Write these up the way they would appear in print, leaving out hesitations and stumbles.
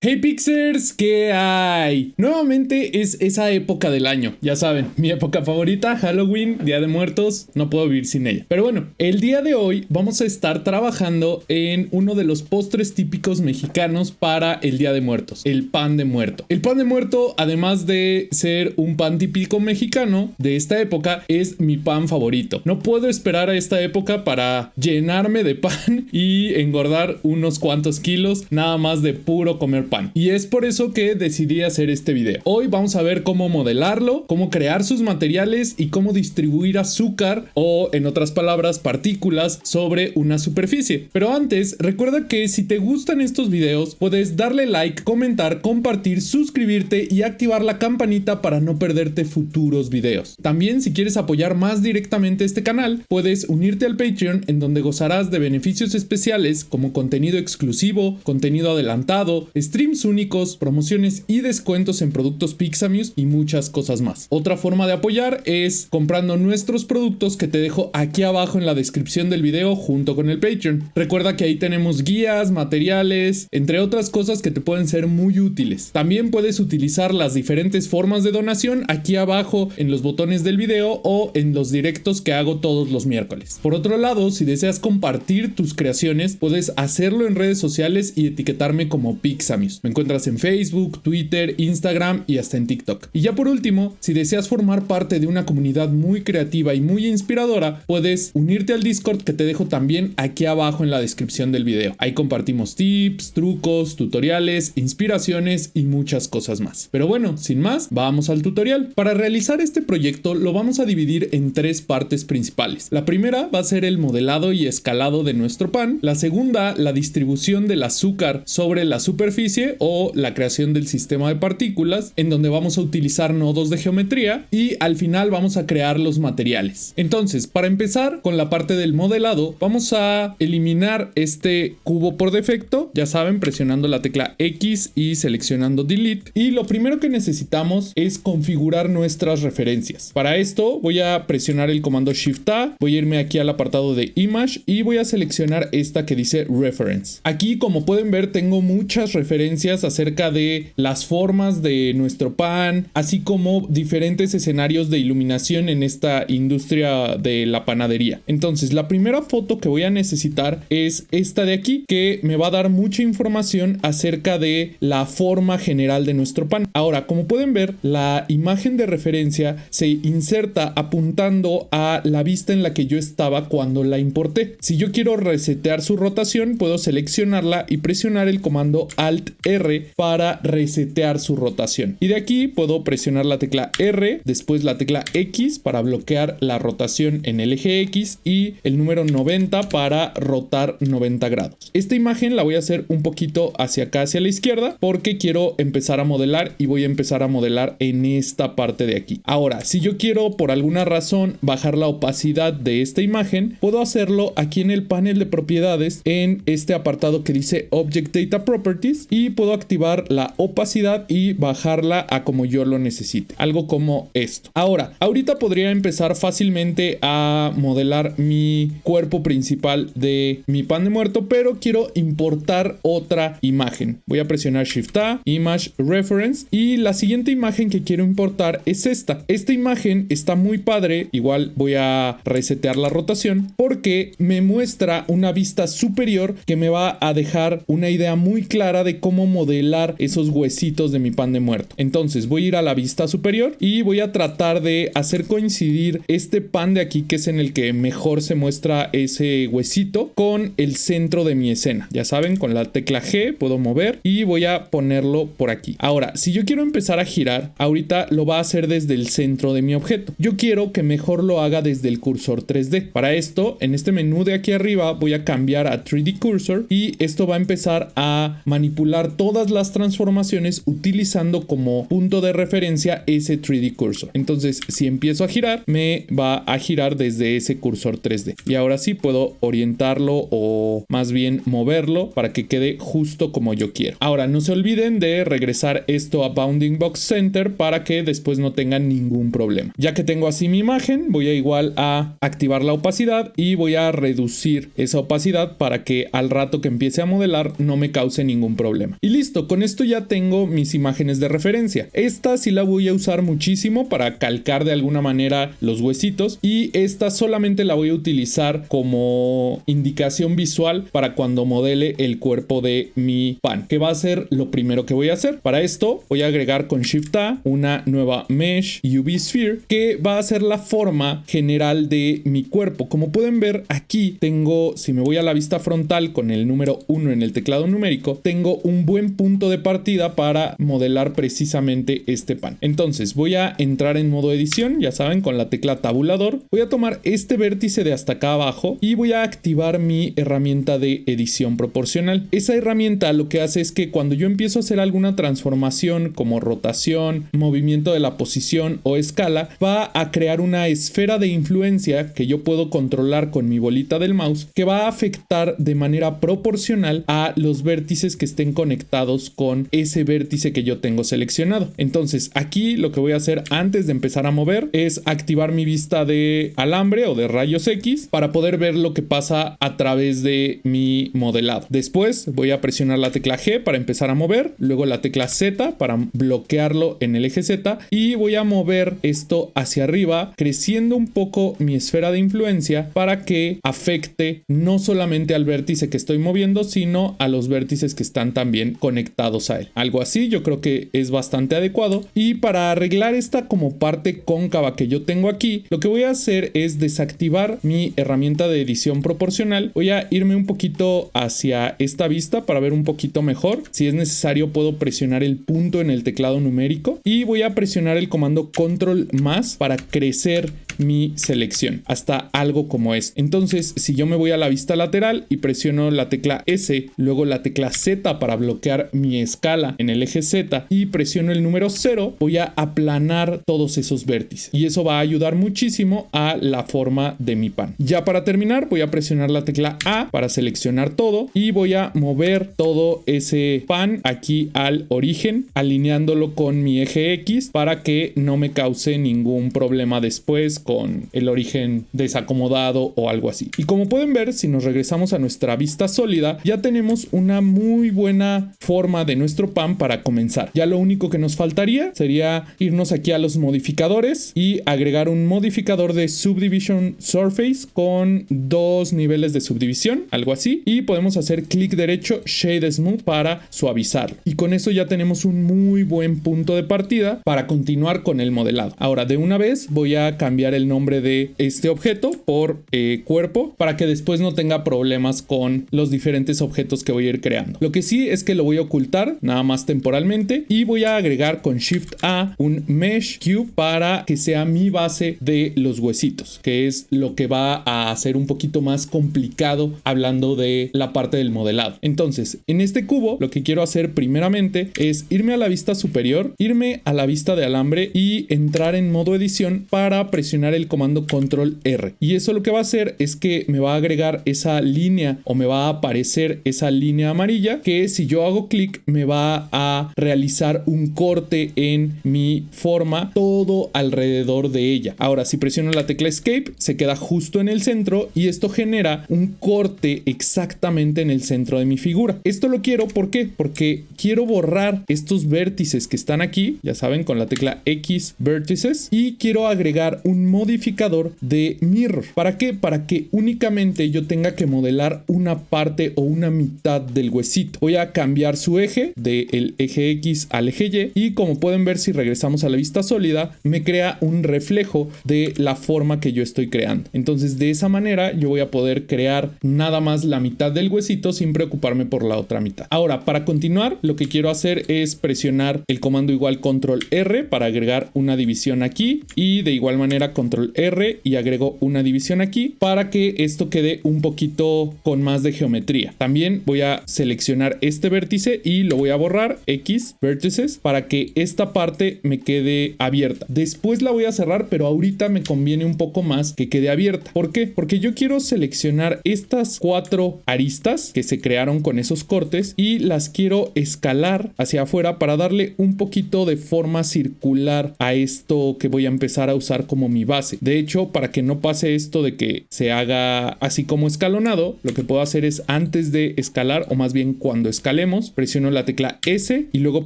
Hey Pixers, ¿qué hay? Nuevamente es esa época del año, ya saben, mi época favorita, Halloween, Día de Muertos, no puedo vivir sin ella. Pero bueno, el día de hoy vamos a estar trabajando en uno de los postres típicos mexicanos para el Día de Muertos, el pan de muerto. El pan de muerto, además de ser un pan típico mexicano de esta época, es mi pan favorito. No puedo esperar a esta época para llenarme de pan y engordar unos cuantos kilos, nada más de puro comer pan. Y es por eso que decidí hacer este video. Hoy vamos a ver cómo modelarlo, cómo crear sus materiales y cómo distribuir azúcar o, en otras palabras, partículas sobre una superficie. Pero antes, recuerda que si te gustan estos videos, puedes darle like, comentar, compartir, suscribirte y activar la campanita para no perderte futuros videos. También, si quieres apoyar más directamente este canal, puedes unirte al Patreon, en donde gozarás de beneficios especiales como contenido exclusivo, contenido adelantado, streams únicos, promociones y descuentos en productos Pixamius y muchas cosas más. Otra forma de apoyar es comprando nuestros productos que te dejo aquí abajo en la descripción del video junto con el Patreon. Recuerda que ahí tenemos guías, materiales, entre otras cosas que te pueden ser muy útiles. También puedes utilizar las diferentes formas de donación aquí abajo en los botones del video o en los directos que hago todos los miércoles. Por otro lado, si deseas compartir tus creaciones, puedes hacerlo en redes sociales y etiquetarme como Pixamius. Me encuentras en Facebook, Twitter, Instagram y hasta en TikTok. Y ya por último, si deseas formar parte de una comunidad muy creativa y muy inspiradora, puedes unirte al Discord que te dejo también aquí abajo en la descripción del video. Ahí compartimos tips, trucos, tutoriales, inspiraciones y muchas cosas más. Pero bueno, sin más, vamos al tutorial. Para realizar este proyecto lo vamos a dividir en tres partes principales. La primera va a ser el modelado y escalado de nuestro pan. La segunda, la distribución del azúcar sobre la superficie o la creación del sistema de partículas, en donde vamos a utilizar nodos de geometría, y al final vamos a crear los materiales. Entonces, para empezar con la parte del modelado, vamos a eliminar este cubo por defecto, ya saben, presionando la tecla X y seleccionando Delete, y lo primero que necesitamos es configurar nuestras referencias. Para esto voy a presionar el comando Shift A, voy a irme aquí al apartado de Image y voy a seleccionar esta que dice Reference. Aquí, como pueden ver, tengo muchas referencias acerca de las formas de nuestro pan, así como diferentes escenarios de iluminación en esta industria de la panadería. Entonces, la primera foto que voy a necesitar es esta de aquí, que me va a dar mucha información acerca de la forma general de nuestro pan. Ahora, como pueden ver, la imagen de referencia se inserta apuntando a la vista en la que yo estaba cuando la importé. Si yo quiero resetear su rotación, puedo seleccionarla y presionar el comando Alt R para resetear su rotación. Y de aquí puedo presionar la tecla R, después la tecla X para bloquear la rotación en el eje X y el número 90 para rotar 90 grados. Esta imagen la voy a hacer un poquito hacia acá, hacia la izquierda, porque quiero empezar a modelar y voy a empezar a modelar en esta parte de aquí. Ahora, si yo quiero por alguna razón bajar la opacidad de esta imagen, puedo hacerlo aquí en el panel de propiedades, en este apartado que dice Object Data Properties, y puedo activar la opacidad y bajarla a como yo lo necesite, algo como esto. Ahora, ahorita podría empezar fácilmente a modelar mi cuerpo principal de mi pan de muerto, pero quiero importar otra imagen. Voy a presionar Shift A, Image, Reference, y la siguiente imagen que quiero importar es esta. Esta imagen está muy padre, igual voy a resetear la rotación porque me muestra una vista superior que me va a dejar una idea muy clara de cómo modelar esos huesitos de mi pan de muerto. Entonces voy a ir a la vista superior y voy a tratar de hacer coincidir este pan de aquí, que es en el que mejor se muestra ese huesito, con el centro de mi escena. Ya saben, con la tecla G puedo mover y voy a ponerlo por aquí. Ahora, si yo quiero empezar a girar, ahorita lo va a hacer desde el centro de mi objeto. Yo quiero que mejor lo haga desde el cursor 3D. Para esto, en este menú de aquí arriba voy a cambiar a 3D Cursor y esto va a empezar a manipular todas las transformaciones utilizando como punto de referencia ese 3D cursor. Entonces, si empiezo a girar, me va a girar desde ese cursor 3D. Y ahora sí puedo orientarlo, o más bien moverlo, para que quede justo como yo quiero. Ahora, no se olviden de regresar esto a Bounding Box Center para que después no tengan ningún problema. Ya que tengo así mi imagen, voy a igual a activar la opacidad y voy a reducir esa opacidad para que al rato que empiece a modelar no me cause ningún problema. problema. Y listo, con esto ya tengo mis imágenes de referencia. Esta sí la voy a usar muchísimo para calcar de alguna manera los huesitos, y esta solamente la voy a utilizar como indicación visual para cuando modele el cuerpo de mi pan, que va a ser lo primero que voy a hacer. Para esto voy a agregar con Shift A una nueva Mesh UV Sphere que va a ser la forma general de mi cuerpo. Como pueden ver aquí tengo, si me voy a la vista frontal con el número 1 en el teclado numérico, tengo un buen punto de partida para modelar precisamente este pan. Entonces voy a entrar en modo edición, ya saben, con la tecla tabulador. Voy a tomar este vértice de hasta acá abajo y voy a activar mi herramienta de edición proporcional. Esa herramienta lo que hace es que cuando yo empiezo a hacer alguna transformación como rotación, movimiento de la posición o escala, va a crear una esfera de influencia que yo puedo controlar con mi bolita del mouse, que va a afectar de manera proporcional a los vértices que estén conectados con ese vértice que yo tengo seleccionado. Entonces aquí lo que voy a hacer antes de empezar a mover es activar mi vista de alambre o de rayos X para poder ver lo que pasa a través de mi modelado. Después voy a presionar la tecla G para empezar a mover, luego la tecla Z para bloquearlo en el eje Z, y voy a mover esto hacia arriba creciendo un poco mi esfera de influencia para que afecte no solamente al vértice que estoy moviendo, sino a los vértices que están también conectados a él. Algo así yo creo que es bastante adecuado. Y para arreglar esta como parte cóncava que yo tengo aquí, lo que voy a hacer es desactivar mi herramienta de edición proporcional. Voy a irme un poquito hacia esta vista para ver un poquito mejor. Si es necesario puedo presionar el punto en el teclado numérico y voy a presionar el comando control más para crecer mi selección hasta algo como es. Entonces si yo me voy a la vista lateral y presiono la tecla S, luego la tecla Z para bloquear mi escala en el eje Z y presiono el número 0, voy a aplanar todos esos vértices y eso va a ayudar muchísimo a la forma de mi pan. Ya para terminar voy a presionar la tecla A para seleccionar todo y voy a mover todo ese pan aquí al origen, alineándolo con mi eje X para que no me cause ningún problema después con el origen desacomodado o algo así. Y como pueden ver, si nos regresamos a nuestra vista sólida, ya tenemos una muy buena forma de nuestro pan para comenzar. Ya lo único que nos faltaría sería irnos aquí a los modificadores y agregar un modificador de Subdivision Surface con 2 niveles de subdivisión, algo así, y podemos hacer clic derecho Shade Smooth para suavizarlo. Y con eso ya tenemos un muy buen punto de partida para continuar con el modelado. Ahora de una vez voy a cambiar el nombre de este objeto por cuerpo para que después no tenga problemas con los diferentes objetos que voy a ir creando. Lo que sí es que lo voy a ocultar nada más temporalmente y voy a agregar con Shift A un Mesh Cube para que sea mi base de los huesitos, que es lo que va a hacer un poquito más complicado hablando de la parte del modelado. Entonces en este cubo lo que quiero hacer primeramente es irme a la vista superior, irme a la vista de alambre y entrar en modo edición para presionar el comando control R, y eso lo que va a hacer es que me va a agregar esa línea o me va a aparecer esa línea amarilla que si yo hago clic me va a realizar un corte en mi forma todo alrededor de ella. Ahora si presiono la tecla escape se queda justo en el centro y esto genera un corte exactamente en el centro de mi figura. Esto lo quiero, ¿por qué? Porque quiero borrar estos vértices que están aquí, ya saben, con la tecla X Vertices, y quiero agregar un modificador de mirror. ¿Para qué? Para que únicamente yo tenga que modelar una parte o una mitad del huesito. Voy a cambiar su eje del eje X al eje Y y como pueden ver, si regresamos a la vista sólida me crea un reflejo de la forma que yo estoy creando. Entonces de esa manera yo voy a poder crear nada más la mitad del huesito sin preocuparme por la otra mitad. Ahora para continuar lo que quiero hacer es presionar el comando igual control R para agregar una división aquí y de igual manera control R y agrego una división aquí para que esto quede un poquito con más de geometría. También voy a seleccionar este vértice y lo voy a borrar, X Vertices, para que esta parte me quede abierta. Después la voy a cerrar, pero ahorita me conviene un poco más que quede abierta. ¿Por qué? Porque yo quiero seleccionar estas 4 aristas que se crearon con esos cortes y las quiero escalar hacia afuera para darle un poquito de forma circular a esto que voy a empezar a usar como mi base. De hecho, para que no pase esto de que se haga así como escalonado, lo que puedo hacer es antes de escalar, o más bien cuando escalemos, presiono la tecla S y luego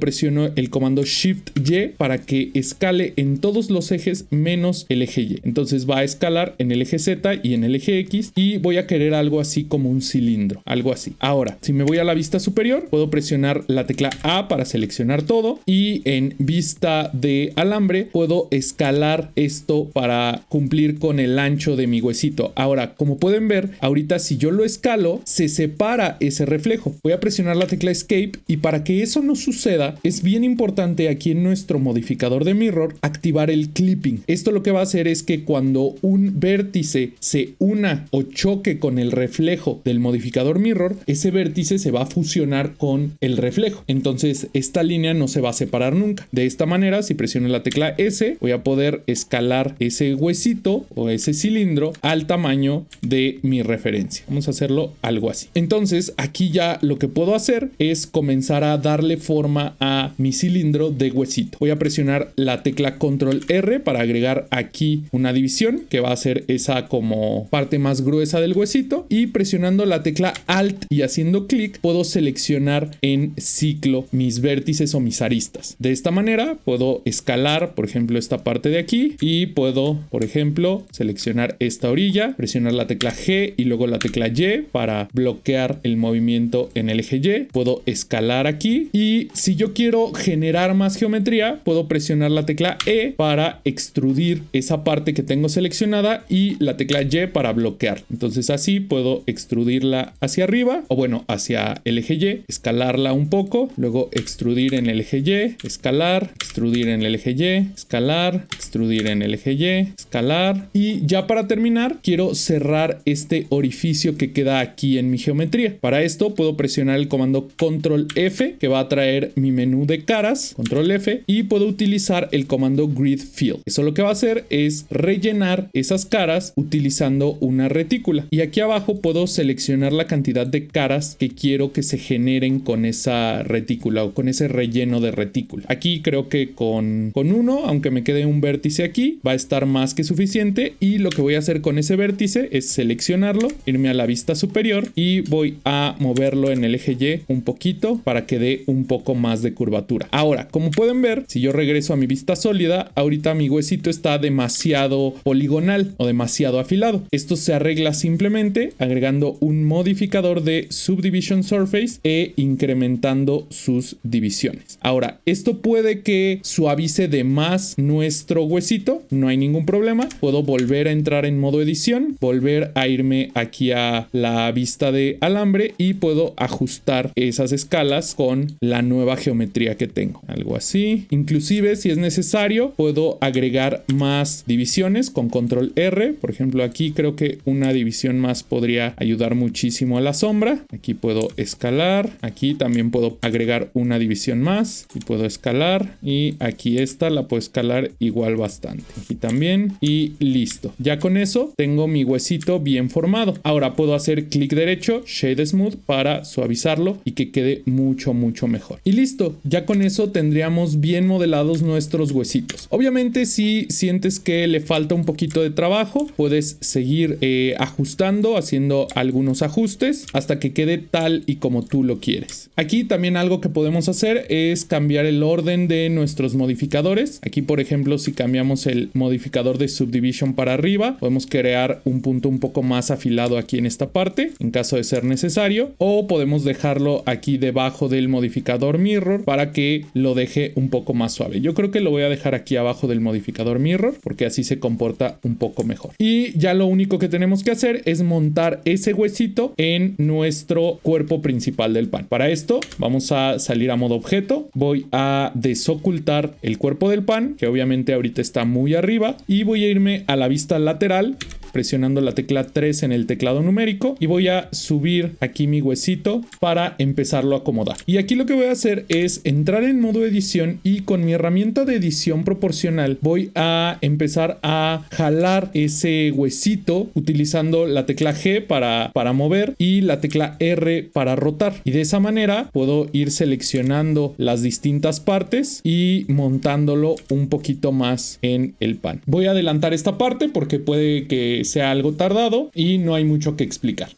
presiono el comando Shift Y para que escale en todos los ejes menos el eje Y. Entonces va a escalar en el eje Z y en el eje X, y voy a querer algo así como un cilindro, algo así. Ahora, si me voy a la vista superior, puedo presionar la tecla A para seleccionar todo, y en vista de alambre puedo escalar esto para cumplir con el ancho de mi huesito. Ahora, como pueden ver, ahorita si yo lo escalo, se separa ese reflejo. Voy a presionar la tecla Escape, y para que eso no suceda, es bien importante aquí en nuestro modificador de mirror activar el clipping. Esto lo que va a hacer es que cuando un vértice se una o choque con el reflejo del modificador mirror, ese vértice se va a fusionar con el reflejo. Entonces esta línea no se va a separar nunca. De esta manera, si presiono la tecla S, voy a poder escalar ese huesito o ese cilindro al tamaño de mi referencia. Vamos a hacerlo algo así. Entonces aquí ya lo que puedo hacer es comenzar a darle forma a mi cilindro de huesito. Voy a presionar la tecla Control R para agregar aquí una división que va a ser esa como parte más gruesa del huesito, y presionando la tecla Alt y haciendo clic puedo seleccionar en ciclo mis vértices o mis aristas. De esta manera puedo escalar, por ejemplo, esta parte de aquí, y puedo, por ejemplo, seleccionar esta orilla, presionar la tecla G y luego la tecla Y para bloquear el movimiento en el eje Y. Puedo escalar aquí, y si yo quiero generar más geometría, puedo presionar la tecla E para extrudir esa parte que tengo seleccionada y la tecla Y para bloquear. Entonces así puedo extrudirla hacia arriba, o bueno, hacia el eje Y, escalarla un poco, luego extrudir en el eje Y, escalar, extrudir en el eje Y, escalar, extrudir en el eje Y, escalar, y ya para terminar quiero cerrar este orificio que queda aquí en mi geometría. Para esto puedo presionar el comando Control F, que va a traer mi menú de caras, Control F, y puedo utilizar el comando Grid Fill. Eso lo que va a hacer es rellenar esas caras utilizando una retícula, y aquí abajo puedo seleccionar la cantidad de caras que quiero que se generen con esa retícula o con ese relleno de retícula. Aquí creo que con uno, aunque me quede un vértice aquí, va a estar más que suficiente, y lo que voy a hacer con ese vértice es seleccionarlo, irme a la vista superior y voy a moverlo en el eje Y un poquito para que dé un poco más de curvatura. Ahora, como pueden ver, si yo regreso a mi vista sólida, ahorita mi huesito está demasiado poligonal o demasiado afilado. Esto se arregla simplemente agregando un modificador de Subdivision Surface e incrementando sus divisiones. Ahora, esto puede que suavice de más nuestro huesito, no hay ningún problema. Puedo volver a entrar en modo edición, volver a irme aquí a la vista de alambre y puedo ajustar esas escalas con la nueva geometría que tengo. Algo así. Inclusive, si es necesario, puedo agregar más divisiones con Control R. Por ejemplo, aquí creo que una división más podría ayudar muchísimo a la sombra. Aquí puedo escalar. Aquí también puedo agregar una división más y puedo escalar. Y aquí esta la puedo escalar igual bastante. Aquí también. Y listo. Ya con eso tengo mi huesito bien formado. Ahora puedo hacer clic derecho, Shade Smooth, para suavizarlo y que quede mucho mejor. Y listo. Ya con eso tendríamos bien modelados nuestros huesitos. Obviamente, si sientes que le falta un poquito de trabajo, puedes seguir ajustando, haciendo algunos ajustes hasta que quede tal y como tú lo quieres. Aquí también algo que podemos hacer es cambiar el orden de nuestros modificadores. Aquí, por ejemplo, si cambiamos el modificador de Subdivision para arriba, podemos crear un punto un poco más afilado aquí en esta parte, en caso de ser necesario, o podemos dejarlo aquí debajo del modificador Mirror para que lo deje un poco más suave. Yo creo que lo voy a dejar aquí abajo del modificador Mirror porque así se comporta un poco mejor. Y ya lo único que tenemos que hacer es montar ese huesito en nuestro cuerpo principal del pan. Para esto vamos a salir a modo objeto, voy a desocultar el cuerpo del pan, que obviamente ahorita está muy arriba, y voy a irme a la vista lateral presionando la tecla 3 en el teclado numérico y voy a subir aquí mi huesito para empezarlo a acomodar. Y aquí lo que voy a hacer es entrar en modo edición y con mi herramienta de edición proporcional voy a empezar a jalar ese huesito utilizando la tecla G para mover y la tecla R para rotar. Y de esa manera puedo ir seleccionando las distintas partes y montándolo un poquito más en el pan. Voy a adelantar esta parte porque puede que sea algo tardado y no hay mucho que explicar.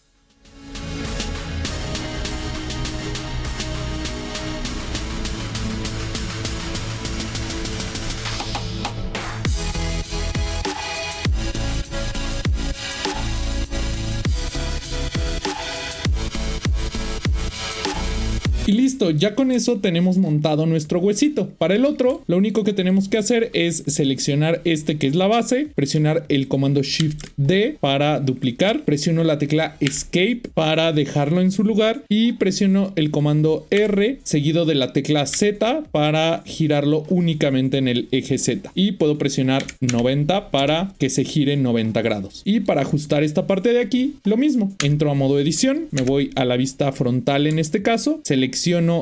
Y listo, ya con eso tenemos montado nuestro huesito. Para el otro, lo único que tenemos que hacer es seleccionar este que es la base, presionar el comando Shift D para duplicar, presiono la tecla Escape para dejarlo en su lugar y presiono el comando R seguido de la tecla Z para girarlo únicamente en el eje Z. Y puedo presionar 90 para que se gire 90 grados. Y para ajustar esta parte de aquí, lo mismo. Entro a modo edición, me voy a la vista frontal en este caso, selecciono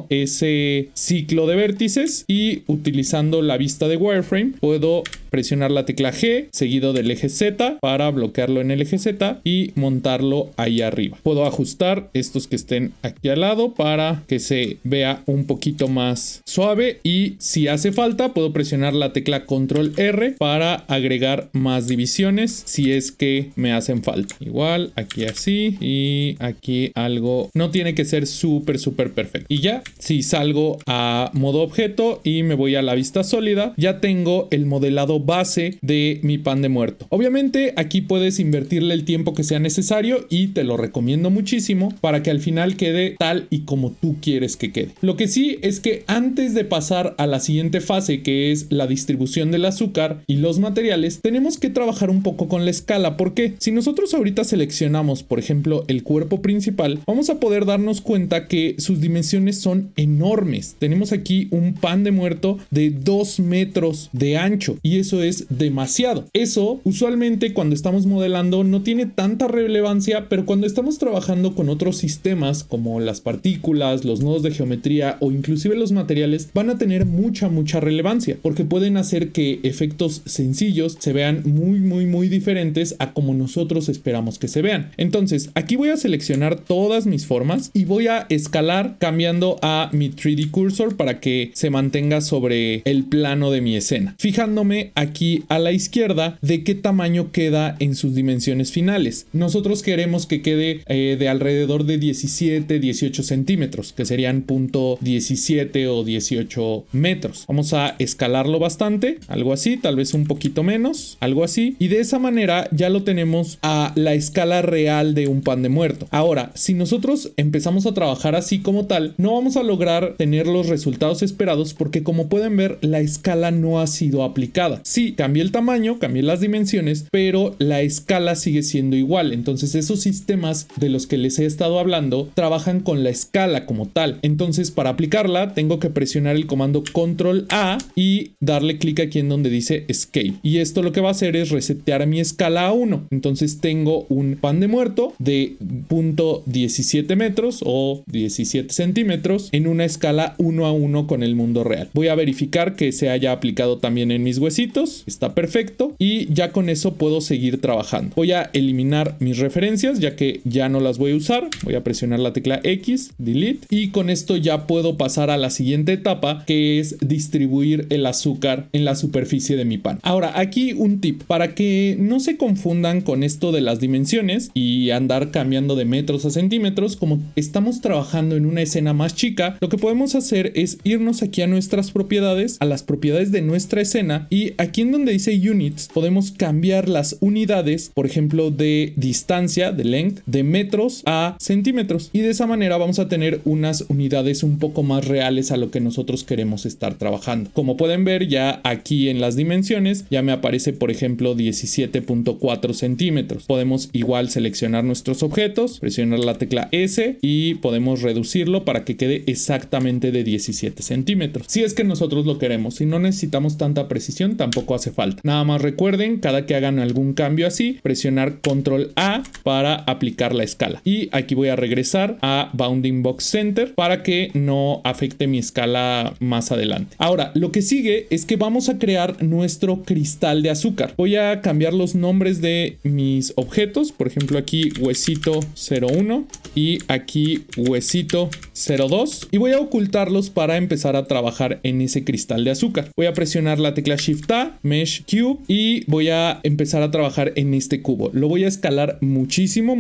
ese ciclo de vértices y utilizando la vista de wireframe puedo presionar la tecla G seguido del eje Z para bloquearlo en el eje Z y montarlo ahí arriba. Puedo ajustar estos que estén aquí al lado para que se vea un poquito más suave y si hace falta puedo presionar la tecla Control R para agregar más divisiones si es que me hacen falta. Igual aquí así y aquí algo. No tiene que ser súper perfecto. Y ya, si salgo a modo objeto y me voy a la vista sólida, ya tengo el modelado base de mi pan de muerto. Obviamente aquí puedes invertirle el tiempo que sea necesario y te lo recomiendo muchísimo para que al final quede tal y como tú quieres que quede. Lo que sí es que antes de pasar a la siguiente fase, que es la distribución del azúcar y los materiales, tenemos que trabajar un poco con la escala, porque si nosotros ahorita seleccionamos, por ejemplo, el cuerpo principal, vamos a poder darnos cuenta que sus dimensiones son enormes. Tenemos aquí un pan de muerto de 2 metros de ancho y eso es demasiado. Eso usualmente cuando estamos modelando no tiene tanta relevancia, pero cuando estamos trabajando con otros sistemas como las partículas, los nodos de geometría o inclusive los materiales van a tener mucha relevancia porque pueden hacer que efectos sencillos se vean muy diferentes a como nosotros esperamos que se vean. Entonces aquí voy a seleccionar todas mis formas y voy a escalar cambiando a mi 3D cursor para que se mantenga sobre el plano de mi escena, fijándome aquí a la izquierda de qué tamaño queda en sus dimensiones finales. Nosotros queremos que quede de alrededor de 18 centímetros, que serían punto 17 o 18 metros. Vamos a escalarlo bastante, algo así, tal vez un poquito menos, algo así, y de esa manera ya lo tenemos a la escala real de un pan de muerto. Ahora, si nosotros empezamos a trabajar así como tal, no vamos a lograr tener los resultados esperados porque, como pueden ver, la escala no ha sido aplicada. Sí, cambié el tamaño, cambié las dimensiones, pero la escala sigue siendo igual. Entonces esos sistemas de los que les he estado hablando trabajan con la escala como tal. Entonces para aplicarla tengo que presionar el comando Control A y darle clic aquí en donde dice Escape. Y esto lo que va a hacer es resetear mi escala a 1. Entonces tengo un pan de muerto de punto 17 metros o 17 centímetros en una escala 1 a 1 con el mundo real. Voy a verificar que se haya aplicado también en mis huesitos. Está perfecto y ya con eso puedo seguir trabajando. Voy a eliminar mis referencias ya que ya no las voy a usar. Voy a presionar la tecla X, delete, y con esto ya puedo pasar a la siguiente etapa, que es distribuir el azúcar en la superficie de mi pan. Ahora, aquí un tip para que no se confundan con esto de las dimensiones y andar cambiando de metros a centímetros. Como estamos trabajando en una escena más chica, lo que podemos hacer es irnos aquí a nuestras propiedades, a las propiedades de nuestra escena, y aquí en donde dice units podemos cambiar las unidades, por ejemplo, de distancia, de length, de metros a centímetros, y de esa manera vamos a tener unas unidades un poco más reales a lo que nosotros queremos estar trabajando. Como pueden ver, ya aquí en las dimensiones ya me aparece, por ejemplo, 17.4 centímetros. Podemos igual seleccionar nuestros objetos, presionar la tecla S y podemos reducirlo para que quede exactamente de 17 centímetros. Si es que nosotros lo queremos, si no necesitamos tanta precisión, tampoco hace falta. Nada más recuerden, cada que hagan algún cambio así, presionar control A para aplicar la escala. Y aquí voy a regresar a Bounding Box Center para que no afecte mi escala más adelante. Ahora, lo que sigue es que vamos a crear nuestro cristal de azúcar. Voy a cambiar los nombres de mis objetos. Por ejemplo, aquí huesito 01 y aquí huesito 02. Y voy a ocultarlos para empezar a trabajar en ese cristal de azúcar. Voy a presionar la tecla Shift A, Mesh Cube, y voy a empezar a trabajar en este cubo. Lo voy a escalar muchísimo.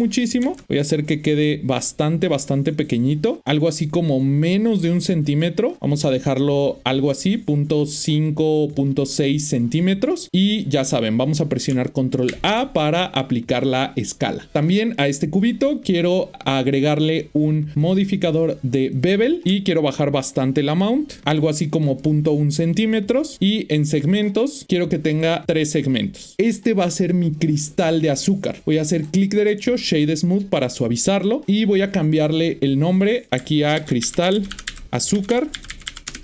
Voy a hacer que quede bastante pequeñito. Algo así como menos de 1 centímetro. Vamos a dejarlo algo así, 0.5, 0.6 centímetros. Y ya saben, vamos a presionar control A para aplicar la escala. También a este cubito quiero agregarle un modificador de bevel y quiero bajar bastante la mount, algo así como 0.1 centímetros. Y en segmentos quiero que tenga 3 segmentos. Este va a ser mi cristal de azúcar. Voy a hacer clic derecho, Shade Smooth para suavizarlo y voy a cambiarle el nombre aquí a cristal azúcar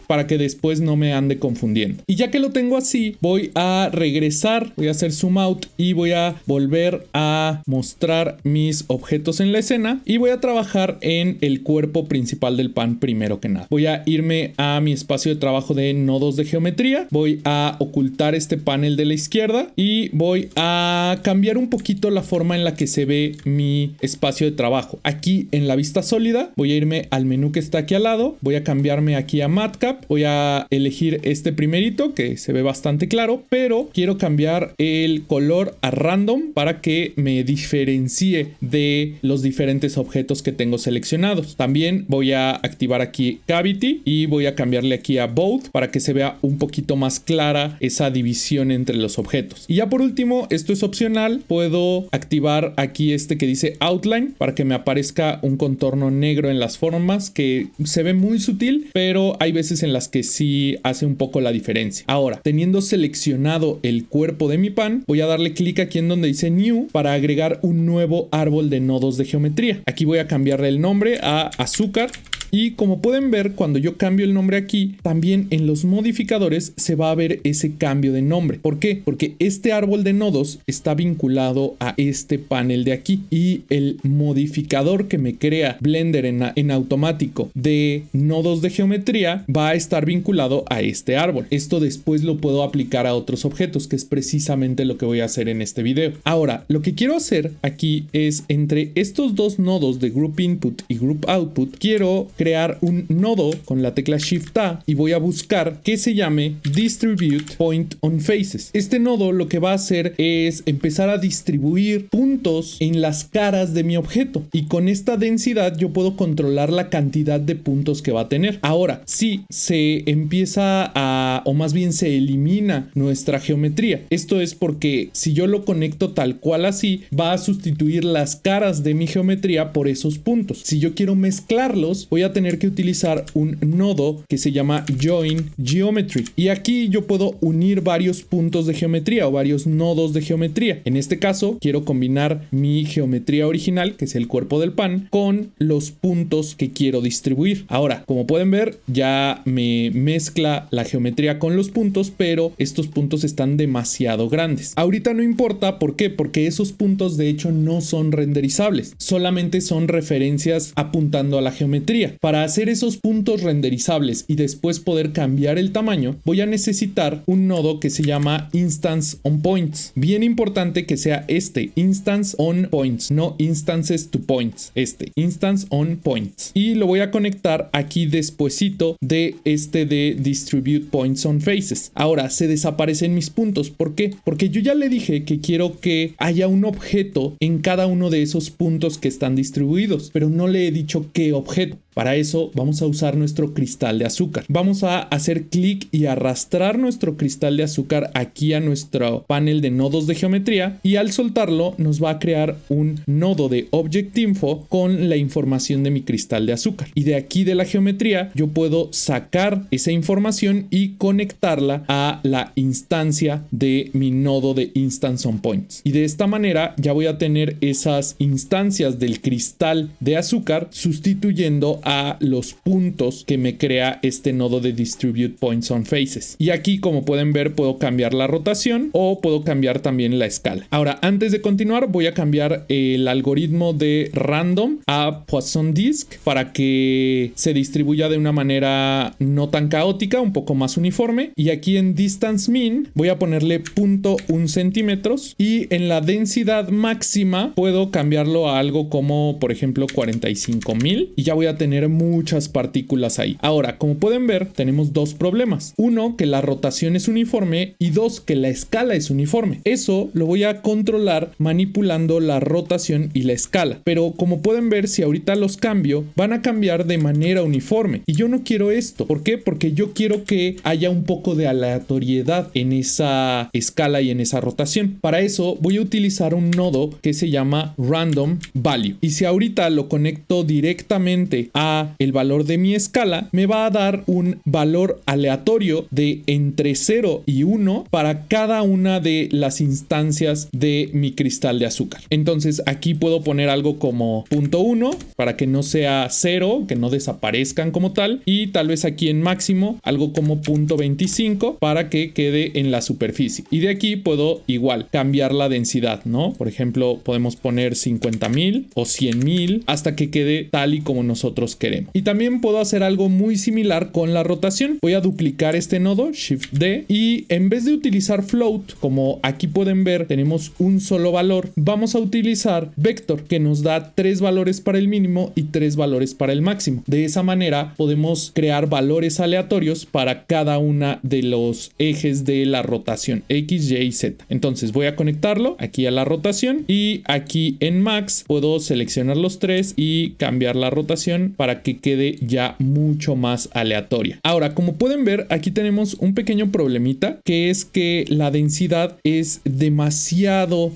para que después no me ande confundiendo. Y ya que lo tengo así, voy a regresar, voy a hacer zoom out y voy a volver a mostrar mis objetos en la escena y voy a trabajar en el cuerpo principal del pan primero que nada. Voy a irme a mi espacio de trabajo de nodos de geometría, voy a ocultar este panel de la izquierda y voy a cambiar un poquito la forma en la que se ve mi espacio de trabajo. Aquí en la vista sólida voy a irme al menú que está aquí al lado, voy a cambiarme aquí a Matcap. Voy a elegir este primerito que se ve bastante claro, pero quiero cambiar el color a random para que me diferencie de los diferentes objetos que tengo seleccionados. También voy a activar aquí Cavity y voy a cambiarle aquí a Both para que se vea un poquito más clara esa división entre los objetos. Y ya por último, esto es opcional, puedo activar aquí este que dice Outline para que me aparezca un contorno negro en las formas que se ve muy sutil, pero hay veces en las que sí hace un poco la diferencia. Ahora, teniendo seleccionado el cuerpo de mi pan, voy a darle clic aquí en donde dice New para agregar un nuevo árbol de nodos de geometría. Aquí voy a cambiarle el nombre a azúcar. Y como pueden ver, cuando yo cambio el nombre aquí, también en los modificadores se va a ver ese cambio de nombre. ¿Por qué? Porque este árbol de nodos está vinculado a este panel de aquí y el modificador que me crea Blender en automático de nodos de geometría va a estar vinculado a este árbol. Esto después lo puedo aplicar a otros objetos, que es precisamente lo que voy a hacer en este video. Ahora, lo que quiero hacer aquí es entre estos dos nodos de Group Input y Group Output, quiero crear un nodo con la tecla Shift A y voy a buscar que se llame Distribute Point on Faces. Este nodo lo que va a hacer es empezar a distribuir puntos en las caras de mi objeto y con esta densidad yo puedo controlar la cantidad de puntos que va a tener. Ahora, si se empieza o más bien se elimina nuestra geometría, esto es porque si yo lo conecto tal cual así, va a sustituir las caras de mi geometría por esos puntos. Si yo quiero mezclarlos, voy a tener que utilizar un nodo que se llama Join Geometry y aquí yo puedo unir varios puntos de geometría o varios nodos de geometría. En este caso quiero combinar mi geometría original, que es el cuerpo del pan, con los puntos que quiero distribuir. Ahora, como pueden ver, ya me mezcla la geometría con los puntos, pero estos puntos están demasiado grandes. Ahorita no importa, ¿por qué? Porque esos puntos de hecho no son renderizables, solamente son referencias apuntando a la geometría. Para hacer esos puntos renderizables y después poder cambiar el tamaño, voy a necesitar un nodo que se llama Instance on Points. Bien importante que sea este, Instance on Points, no Instances to Points, este, Instance on Points. Y lo voy a conectar aquí despuesito de este de Distribute Points on Faces. Ahora, se desaparecen mis puntos. ¿Por qué? Porque yo ya le dije que quiero que haya un objeto en cada uno de esos puntos que están distribuidos, pero no le he dicho qué objeto. Para eso vamos a usar nuestro cristal de azúcar. Vamos a hacer clic y arrastrar nuestro cristal de azúcar aquí a nuestro panel de nodos de geometría y al soltarlo nos va a crear un nodo de Object Info con la información de mi cristal de azúcar. Y de aquí de la geometría yo puedo sacar esa información y conectarla a la instancia de mi nodo de Instance on Points. Y de esta manera ya voy a tener esas instancias del cristal de azúcar sustituyendo debido a los puntos que me crea este nodo de Distribute Points on Faces. Y aquí, como pueden ver, puedo cambiar la rotación o puedo cambiar también la escala. Ahora, antes de continuar, voy a cambiar el algoritmo de random a Poisson Disk para que se distribuya de una manera no tan caótica, un poco más uniforme. Y aquí en Distance Mean voy a ponerle 0.1 centímetros y en la densidad máxima puedo cambiarlo a algo como, por ejemplo, 45,000 y ya voy a tener muchas partículas ahí. Ahora, como pueden ver, tenemos dos problemas. Uno, que la rotación es uniforme y dos, que la escala es uniforme. Eso lo voy a controlar manipulando la rotación y la escala. Pero como pueden ver, si ahorita los cambio, van a cambiar de manera uniforme. Y yo no quiero esto. ¿Por qué? Porque yo quiero que haya un poco de aleatoriedad en esa escala y en esa rotación. Para eso voy a utilizar un nodo que se llama Random Value. Y si ahorita lo conecto directamente a el valor de mi escala, me va a dar un valor aleatorio de entre 0 y 1 para cada una de las instancias de mi cristal de azúcar. Entonces aquí puedo poner algo como 0.1 para que no sea 0, que no desaparezcan como tal, y tal vez aquí en máximo algo como 0.25 para que quede en la superficie. Y de aquí puedo igual cambiar la densidad, ¿no? Por ejemplo, podemos poner 50,000 o 100,000 hasta que quede tal y como nosotros queremos. Y también puedo hacer algo muy similar con la rotación. Voy a duplicar este nodo, Shift D, y en vez de utilizar float, como aquí pueden ver, tenemos un solo valor, vamos a utilizar vector, que nos da 3 valores para el mínimo y 3 valores para el máximo. De esa manera podemos crear valores aleatorios para cada una de los ejes de la rotación X, Y y Z. Entonces voy a conectarlo aquí a la rotación y aquí en Max puedo seleccionar los 3 y cambiar la rotación para que quede ya mucho más aleatoria. Ahora, como pueden ver, aquí tenemos un pequeño problemita, que es que la densidad es demasiado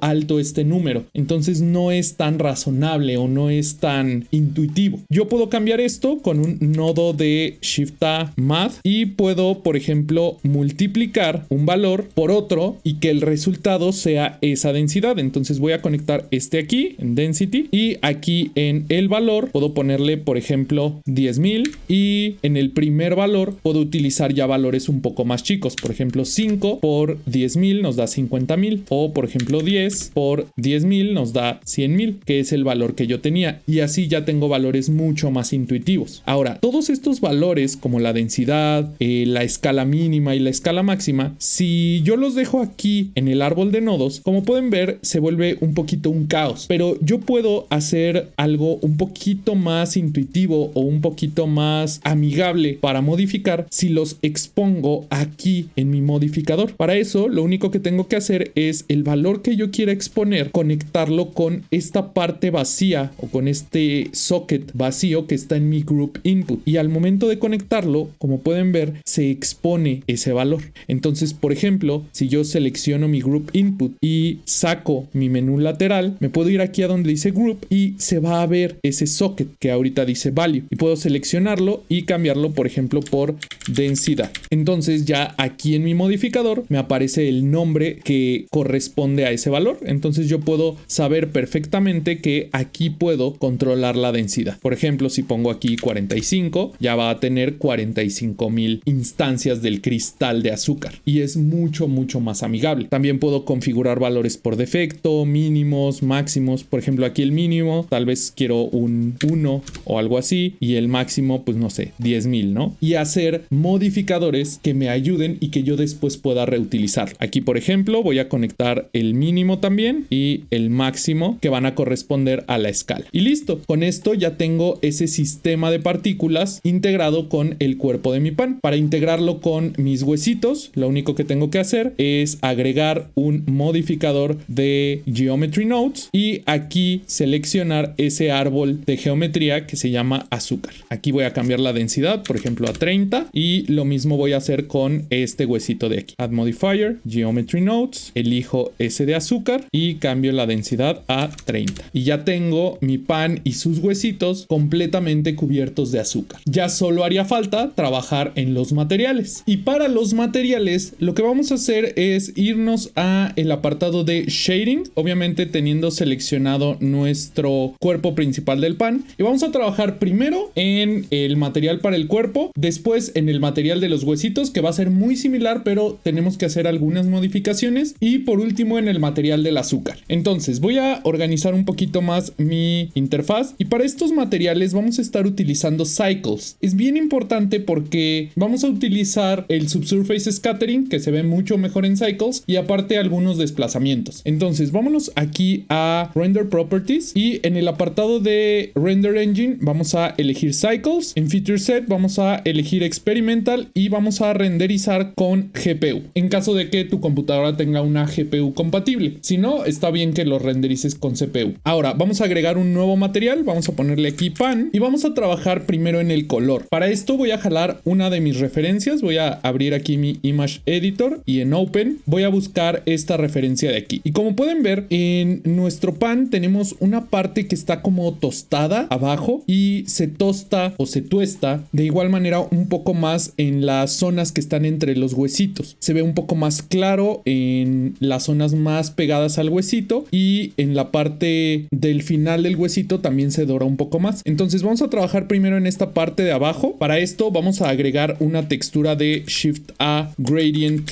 alto este número. Entonces no es tan razonable o no es tan intuitivo. Yo puedo cambiar esto con un nodo de Shift A Math y puedo, por ejemplo, multiplicar un valor por otro y que el resultado sea esa densidad. Entonces voy a conectar este aquí en Density y aquí en el valor puedo ponerle, por ejemplo, 10,000 y en el primer valor puedo utilizar ya valores un poco más chicos. Por ejemplo, 5 por 10,000 nos da 50,000 o por ejemplo 10 por 10,000 nos da 100,000, que es el valor que yo tenía, y así ya tengo valores mucho más intuitivos. Ahora, todos estos valores como la densidad, la escala mínima y la escala máxima, si yo los dejo aquí en el árbol de nodos, como pueden ver, se vuelve un poquito un caos, pero yo puedo hacer algo un poquito más intuitivo o un poquito más amigable para modificar si los expongo aquí en mi modificador. Para eso, lo único que tengo que hacer es el valor que yo quiera exponer, conectarlo con esta parte vacía o con este socket vacío que está en mi group input, y al momento de conectarlo, como pueden ver, se expone ese valor. Entonces, por ejemplo, si yo selecciono mi group input y saco mi menú lateral, me puedo ir aquí a donde dice group y se va a ver ese socket que ahorita dice value, y puedo seleccionarlo y cambiarlo, por ejemplo, por densidad. Entonces ya aquí en mi modificador me aparece el nombre que corresponde a ese valor. Entonces yo puedo saber perfectamente que aquí puedo controlar la densidad. Por ejemplo, si pongo aquí 45, ya va a tener 45,000 instancias del cristal de azúcar y es mucho más amigable. También puedo configurar valores por defecto, mínimos, máximos. Por ejemplo, aquí el mínimo tal vez quiero un 1 o algo así, y el máximo, pues no sé, 10,000, ¿no? Y hacer modificadores que me ayuden y que yo después pueda reutilizar. Aquí, por ejemplo, voy a conectar el mínimo también y el máximo, que van a corresponder a la escala. Y listo, con esto ya tengo ese sistema de partículas integrado con el cuerpo de mi pan. Para integrarlo con mis huesitos, lo único que tengo que hacer es agregar un modificador de Geometry Nodes y aquí seleccionar ese árbol de geometría que se llama azúcar. Aquí voy a cambiar la densidad, por ejemplo, a 30, y lo mismo voy a hacer con este huesito de aquí. Add Modifier, Geometry Nodes, elijo ese de azúcar y cambio la densidad a 30. Y ya tengo mi pan y sus huesitos completamente cubiertos de azúcar. Ya solo haría falta trabajar en los materiales. Y para los materiales, lo que vamos a hacer es irnos a el apartado de Shading, obviamente teniendo seleccionado nuestro cuerpo principal del pan, Y vamos a trabajar primero en el material para el cuerpo, después en el material de los huesitos, que va a ser muy similar, pero tenemos que hacer algunas modificaciones, y por último en el material del azúcar. Entonces voy a organizar un poquito más mi interfaz, y para estos materiales vamos a estar utilizando cycles. Es bien importante porque vamos a utilizar el subsurface scattering, que se ve mucho mejor en cycles, y aparte algunos desplazamientos. Entonces vámonos aquí a render properties, y en el apartado de render engine vamos a elegir cycles. En feature set vamos a elegir experimental y vamos a renderizar con GPU, en caso de que tu computadora tenga una GPU compatible. Si no, está bien que lo renderices con CPU. Ahora vamos a agregar un nuevo material, vamos a ponerle aquí pan, y vamos a trabajar primero en el color. Para esto voy a jalar una de mis referencias, voy a abrir aquí mi image editor, y en open voy a buscar esta referencia de aquí. Y como pueden ver, en nuestro pan tenemos una parte que está como tostada abajo, y se tosta o se tuesta de igual manera un poco más en las zonas que están entre los huesitos. Se ve un poco más claro en las zonas más pegadas al huesito, y en la parte del final del huesito también se dora un poco más. Entonces vamos a trabajar primero en esta parte de abajo. Para esto vamos a agregar una textura de Shift A Gradient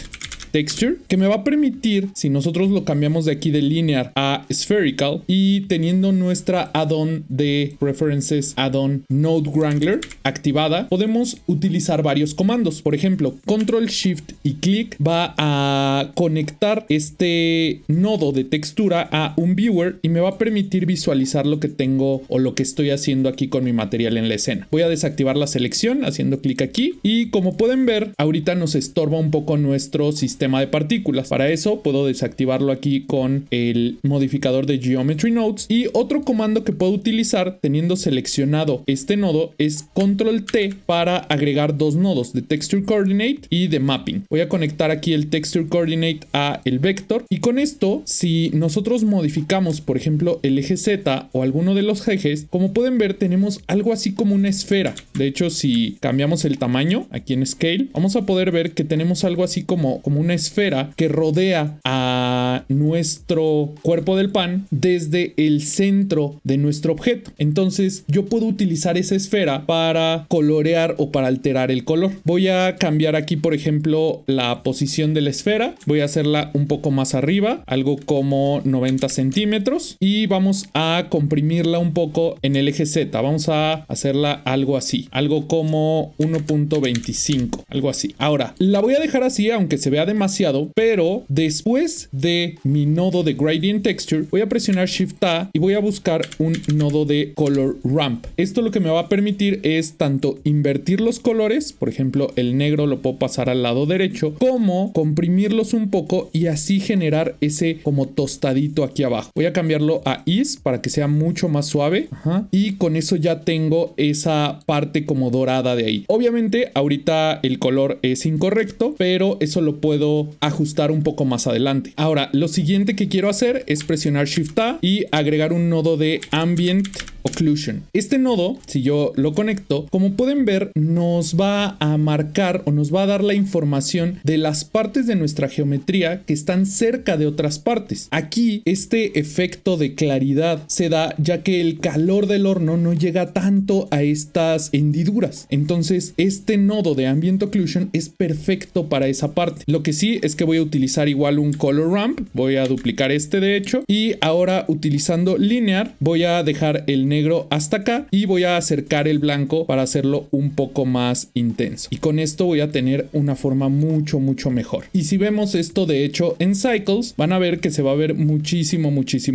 Texture, que me va a permitir, si nosotros lo cambiamos de aquí de linear a spherical, y teniendo nuestra add-on de Preferences add-on Node Wrangler activada, podemos utilizar varios comandos. Por ejemplo, Control Shift y Click va a conectar este nodo de textura a un viewer, y me va a permitir visualizar lo que tengo o lo que estoy haciendo aquí con mi material en la escena. Voy a desactivar la selección haciendo clic aquí, y como pueden ver, ahorita nos estorba un poco nuestro sistema de partículas. Para eso puedo desactivarlo aquí con el modificador de Geometry Nodes, y otro comando que puedo utilizar teniendo seleccionado este nodo es Control T para agregar dos nodos de Texture Coordinate y de Mapping. Voy a conectar aquí el Texture Coordinate a el vector, y con esto, si nosotros modificamos por ejemplo el eje Z o alguno de los ejes, como pueden ver tenemos algo así como una esfera. De hecho, si cambiamos el tamaño aquí en Scale, vamos a poder ver que tenemos algo así como una esfera que rodea a nuestro cuerpo del pan desde el centro de nuestro objeto. Entonces yo puedo utilizar esa esfera para colorear o para alterar el color. Voy a cambiar aquí por ejemplo la posición de la esfera, voy a hacerla un poco más arriba, algo como 90 centímetros, y vamos a comprimirla un poco en el eje Z. Vamos a hacerla algo así, algo como 1.25, algo así. Ahora la voy a dejar así, aunque se vea demasiado, pero después de mi nodo de Gradient Texture voy a presionar Shift A y voy a buscar un nodo de Color Ramp. Esto lo que me va a permitir es tanto invertir los colores, por ejemplo el negro lo puedo pasar al lado derecho, como comprimirlos un poco y así generar ese como tostadito aquí abajo. Voy a cambiarlo a Ease para que sea mucho más suave. Y con eso ya tengo esa parte como dorada de ahí. Obviamente ahorita el color es incorrecto, pero eso lo puedo ajustar un poco más adelante. Ahora lo siguiente que quiero hacer es presionar Shift A y agregar un nodo de Ambient Occlusion. Este nodo, si yo lo conecto, como pueden ver, nos va a marcar o nos va a dar la información de las partes de nuestra geometría que están cerca de otras partes. Aquí este efecto de claridad se da ya que el calor del horno no llega tanto a estas hendiduras. Entonces este nodo de Ambient Occlusion es perfecto para esa parte. Lo que sí es que voy a utilizar igual un Color Ramp, voy a duplicar este de hecho, y ahora utilizando Linear voy a dejar el negro hasta acá y voy a acercar el blanco para hacerlo un poco más intenso, y con esto voy a tener una forma mucho mejor. Y si vemos esto de hecho en Cycles, van a ver que se va a ver muchísimo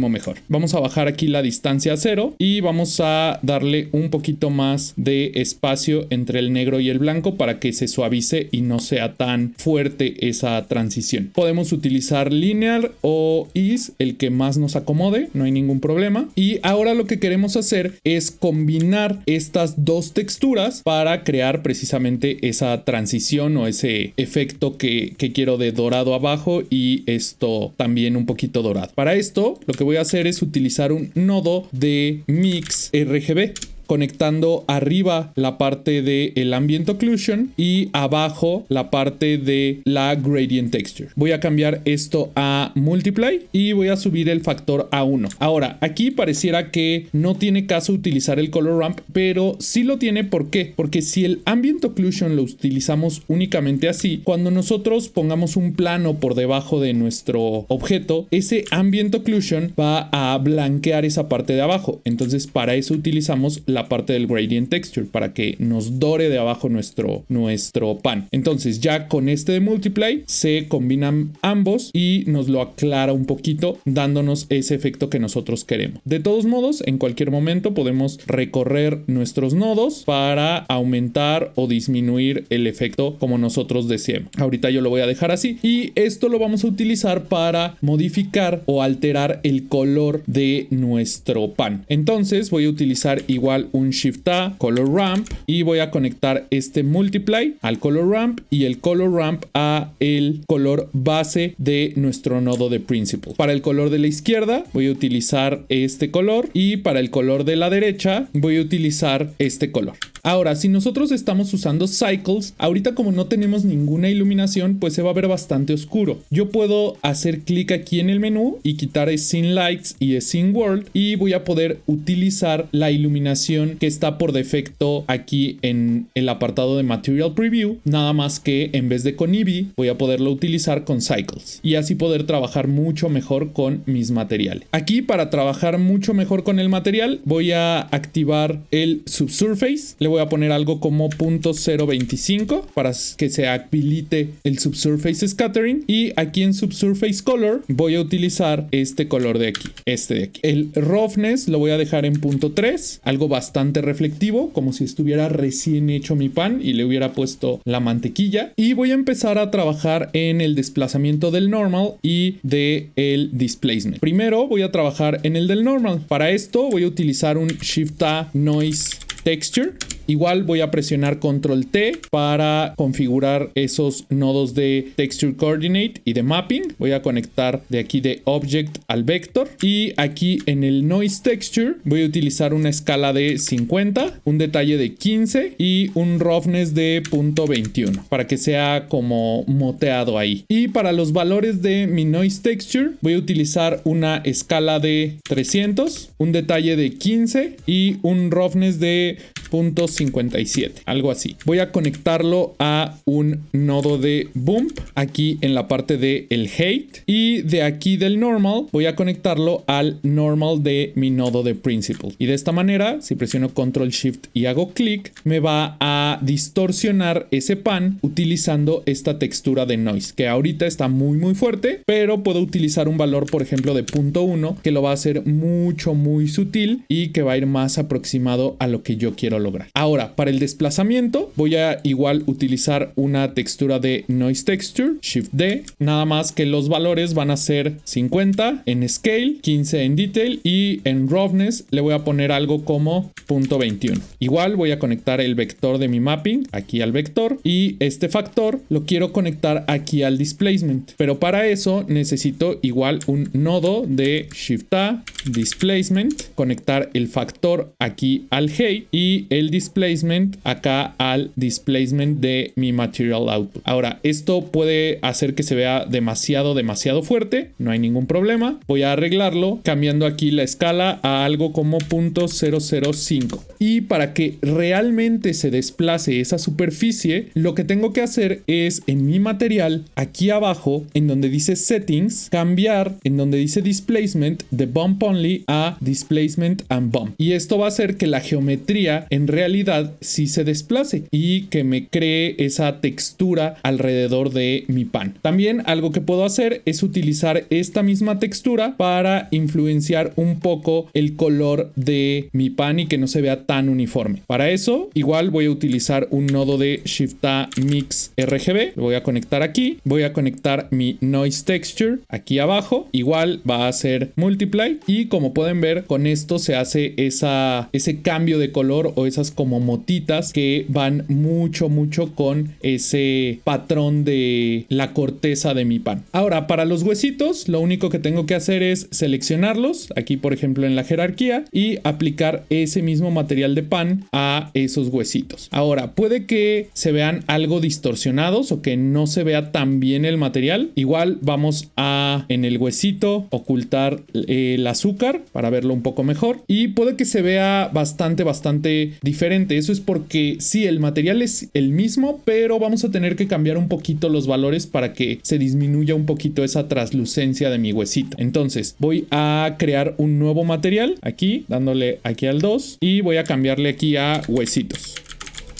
mejor. Vamos a bajar aquí la distancia a 0 y vamos a darle un poquito más de espacio entre el negro y el blanco para que se suavice y no sea tan fuerte esa transición. Podemos utilizar Linear o Ease, el que más nos acomode, no hay ningún problema. Y ahora lo que queremos hacer es combinar estas dos texturas para crear precisamente esa transición o ese efecto que quiero de dorado abajo y esto también un poquito dorado. Para esto lo que voy a hacer es utilizar un nodo de Mix RGB. conectando arriba la parte del ambient occlusion y abajo la parte de la gradient texture. Voy a cambiar esto a multiply y voy a subir el factor a 1. Ahora, aquí pareciera que no tiene caso utilizar el color ramp, pero sí lo tiene. ¿Por qué? Porque si el ambient occlusion lo utilizamos únicamente así, cuando nosotros pongamos un plano por debajo de nuestro objeto, ese ambient occlusion va a blanquear esa parte de abajo. Entonces, para eso utilizamos la parte del gradient texture, para que nos dore de abajo nuestro pan. Entonces, ya con este de multiply se combinan ambos y nos lo aclara un poquito, dándonos ese efecto que nosotros queremos. De todos modos, en cualquier momento podemos recorrer nuestros nodos para aumentar o disminuir el efecto como nosotros deseemos. Ahorita yo lo voy a dejar así y esto lo vamos a utilizar para modificar o alterar el color de nuestro pan. Entonces voy a utilizar igual un Shift A, Color Ramp, y voy a conectar este Multiply al Color Ramp y el Color Ramp a el color base de nuestro nodo de Principled. Para el color de la izquierda voy a utilizar este color y para el color de la derecha voy a utilizar este color. Ahora, si nosotros estamos usando Cycles, ahorita como no tenemos ninguna iluminación, pues se va a ver bastante oscuro. Yo puedo hacer clic aquí en el menú y quitar Scene Lights y Scene World y voy a poder utilizar la iluminación que está por defecto aquí en el apartado de Material Preview, nada más que en vez de con Eevee voy a poderlo utilizar con Cycles y así poder trabajar mucho mejor con mis materiales. Aquí, para trabajar mucho mejor con el material, voy a activar el Subsurface. Le voy a poner algo como 0.025 para que se habilite el Subsurface Scattering, y aquí en Subsurface Color voy a utilizar este color de aquí, este de aquí. El Roughness lo voy a dejar en 0.3, algo bastante reflectivo, como si estuviera recién hecho mi pan y le hubiera puesto la mantequilla, y voy a empezar a trabajar en el desplazamiento del normal y del displacement. Primero voy a trabajar en el del normal. Para esto voy a utilizar un Shift A Noise Texture. Igual voy a presionar Control T para configurar esos nodos de Texture Coordinate y de Mapping. Voy a conectar de aquí de Object al Vector. Y aquí en el Noise Texture voy a utilizar una escala de 50, un detalle de 15 y un Roughness de 0.21 para que sea como moteado ahí. Y para los valores de mi Noise Texture voy a utilizar una escala de 300, un detalle de 15 y un Roughness de 0.57, algo así. Voy a conectarlo a un nodo de Bump aquí en la parte de el Height, y de aquí del Normal voy a conectarlo al Normal de mi nodo de Principled. Y de esta manera, si presiono Control Shift y hago clic, me va a distorsionar ese pan utilizando esta textura de Noise, que ahorita está muy fuerte, pero puedo utilizar un valor, por ejemplo, de 0.1 que lo va a hacer muy sutil y que va a ir más aproximado a lo que yo quiero lograr. Ahora, para el desplazamiento voy a igual utilizar una textura de Noise Texture, Shift D, nada más que los valores van a ser 50 en Scale, 15 en Detail y en Roughness le voy a poner algo como 0.21. Igual voy a conectar el vector de mi mapping aquí al vector y este factor lo quiero conectar aquí al Displacement, pero para eso necesito igual un nodo de Shift A, Displacement, conectar el factor aquí al Height y el displacement acá al displacement de mi material output. Ahora, esto puede hacer que se vea demasiado fuerte, no hay ningún problema. Voy a arreglarlo cambiando aquí la escala a algo como 0.005. Y para que realmente se desplace esa superficie, lo que tengo que hacer es en mi material, aquí abajo, en donde dice Settings, cambiar en donde dice Displacement de Bump Only a Displacement and Bump. Y esto va a hacer que la geometría en realidad sí se desplace y que me cree esa textura alrededor de mi pan. También algo que puedo hacer es utilizar esta misma textura para influenciar un poco el color de mi pan y que no se vea tan uniforme. Para eso igual voy a utilizar un nodo de Shift A Mix RGB, lo voy a conectar aquí, voy a conectar mi Noise Texture aquí abajo, igual va a ser Multiply y como pueden ver con esto se hace ese cambio de color o esas como motitas que van mucho con ese patrón de la corteza de mi pan. Ahora, para los huesitos lo único que tengo que hacer es seleccionarlos aquí, por ejemplo, en la jerarquía y aplicar ese mismo material material de pan a esos huesitos. Ahora, puede que se vean algo distorsionados o que no se vea tan bien el material. Igual vamos a, en el huesito, ocultar el azúcar para verlo un poco mejor. Y puede que se vea bastante diferente. Eso es porque sí, el material es el mismo, pero vamos a tener que cambiar un poquito los valores para que se disminuya un poquito esa translucencia de mi huesito. Entonces voy a crear un nuevo material aquí, dándole aquí al 2 y voy a cambiarle aquí a huesitos.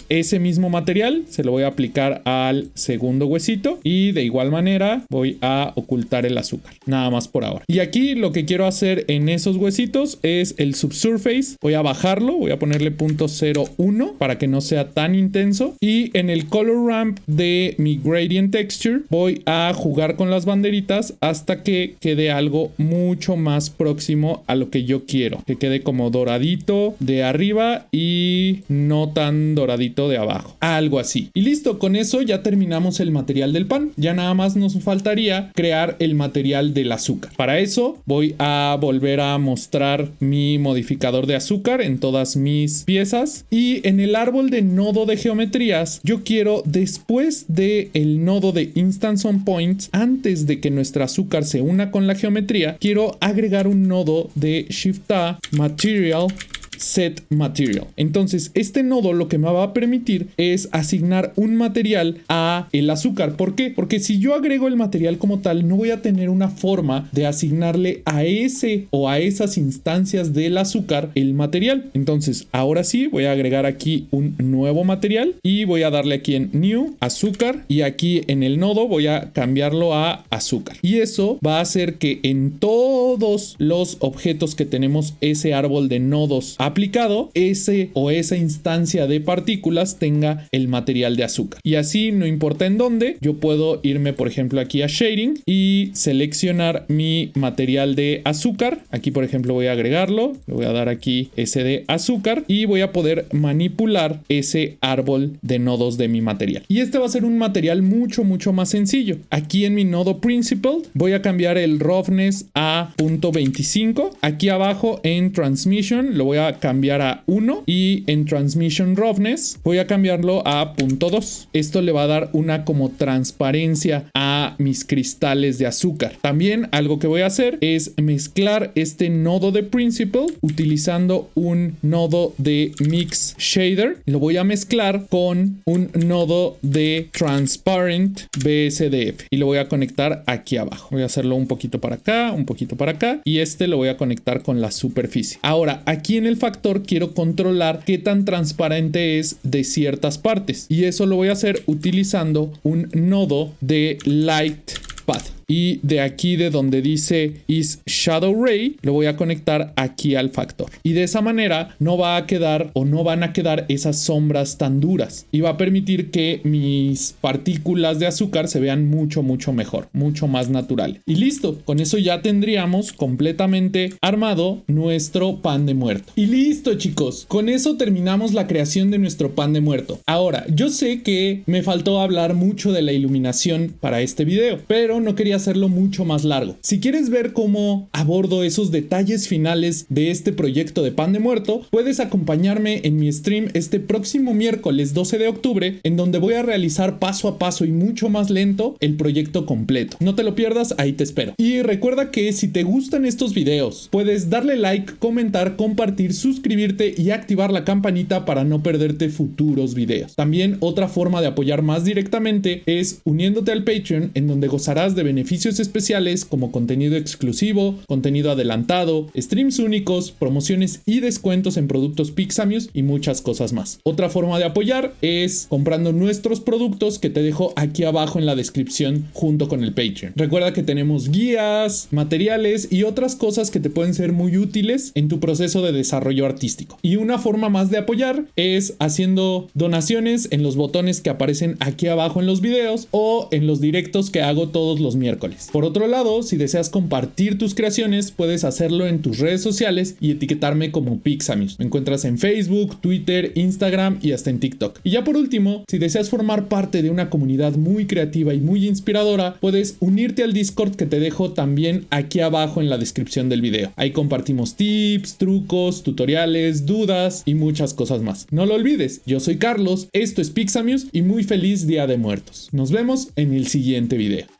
Ese mismo material se lo voy a aplicar al segundo huesito y de igual manera voy a ocultar el azúcar, nada más por ahora. Y aquí lo que quiero hacer en esos huesitos es el subsurface. Voy a bajarlo, voy a ponerle 0.01 para que no sea tan intenso, y en el color ramp de mi gradient texture voy a jugar con las banderitas hasta que quede algo mucho más próximo a lo que yo quiero, que quede como doradito de arriba y no tan doradito de abajo, algo así. Y listo, con eso ya terminamos el material del pan. Ya nada más nos faltaría crear el material del azúcar. Para eso voy a volver a mostrar mi modificador de azúcar en todas mis piezas, y en el árbol de nodo de geometrías yo quiero, después de el nodo de Instance on Points, antes de que nuestra azúcar se una con la geometría, quiero agregar un nodo de Shift A, Material, Set Material. Entonces este nodo lo que me va a permitir es asignar un material a el azúcar. ¿Por qué? Porque si yo agrego el material como tal, no voy a tener una forma de asignarle a ese o a esas instancias del azúcar el material. Entonces ahora sí voy a agregar aquí un nuevo material y voy a darle aquí en New, azúcar, y aquí en el nodo voy a cambiarlo a azúcar. Y eso va a hacer que en todos los objetos que tenemos ese árbol de nodos aplicado, ese o esa instancia de partículas tenga el material de azúcar. Y así, no importa en dónde, yo puedo irme por ejemplo aquí a Shading y seleccionar mi material de azúcar. Aquí por ejemplo voy a agregarlo, le voy a dar aquí ese de azúcar y voy a poder manipular ese árbol de nodos de mi material. Y este va a ser un material mucho más sencillo. Aquí en mi nodo Principled voy a cambiar el Roughness a 0.25. Aquí abajo en Transmission lo voy a cambiar a 1 y en Transmission Roughness voy a cambiarlo a 0.2. Esto le va a dar una como transparencia a mis cristales de azúcar. También algo que voy a hacer es mezclar este nodo de Principle utilizando un nodo de Mix Shader. Lo voy a mezclar con un nodo de Transparent BSDF y lo voy a conectar aquí abajo. Voy a hacerlo un poquito para acá, un poquito para acá, y este lo voy a conectar con la superficie. Ahora aquí en el factor quiero controlar qué tan transparente es de ciertas partes, y eso lo voy a hacer utilizando un nodo de Light Path. Y de aquí de donde dice Is Shadow Ray lo voy a conectar aquí al factor, y de esa manera no va a quedar o no van a quedar esas sombras tan duras, y va a permitir que mis partículas de azúcar se vean mucho mejor, mucho más natural. Y listo, con eso ya tendríamos completamente armado nuestro pan de muerto. Y listo, chicos, con eso terminamos la creación de nuestro pan de muerto. Ahora, yo sé que me faltó hablar mucho de la iluminación para este video, pero no quería hacerlo mucho más largo. Si quieres ver cómo abordo esos detalles finales de este proyecto de pan de muerto, puedes acompañarme en mi stream este próximo miércoles 12 de octubre, en donde voy a realizar paso a paso y mucho más lento el proyecto completo. No te lo pierdas, ahí te espero. Y recuerda que si te gustan estos videos, puedes darle like, comentar, compartir, suscribirte y activar la campanita para no perderte futuros videos. También otra forma de apoyar más directamente es uniéndote al Patreon, en donde gozarás de beneficios especiales como contenido exclusivo, contenido adelantado, streams únicos, promociones y descuentos en productos Pixamius y muchas cosas más. Otra forma de apoyar es comprando nuestros productos, que te dejo aquí abajo en la descripción junto con el Patreon. Recuerda que tenemos guías, materiales y otras cosas que te pueden ser muy útiles en tu proceso de desarrollo artístico. Y una forma más de apoyar es haciendo donaciones en los botones que aparecen aquí abajo en los videos o en los directos que hago todos los miércoles. miércoles. Por otro lado, si deseas compartir tus creaciones, puedes hacerlo en tus redes sociales y etiquetarme como Pixamius. Me encuentras en Facebook, Twitter, Instagram y hasta en TikTok. Y ya por último, si deseas formar parte de una comunidad muy creativa y muy inspiradora, puedes unirte al Discord que te dejo también aquí abajo en la descripción del video. Ahí compartimos tips, trucos, tutoriales, dudas y muchas cosas más. No lo olvides, yo soy Carlos, esto es Pixamius y muy feliz Día de Muertos. Nos vemos en el siguiente video.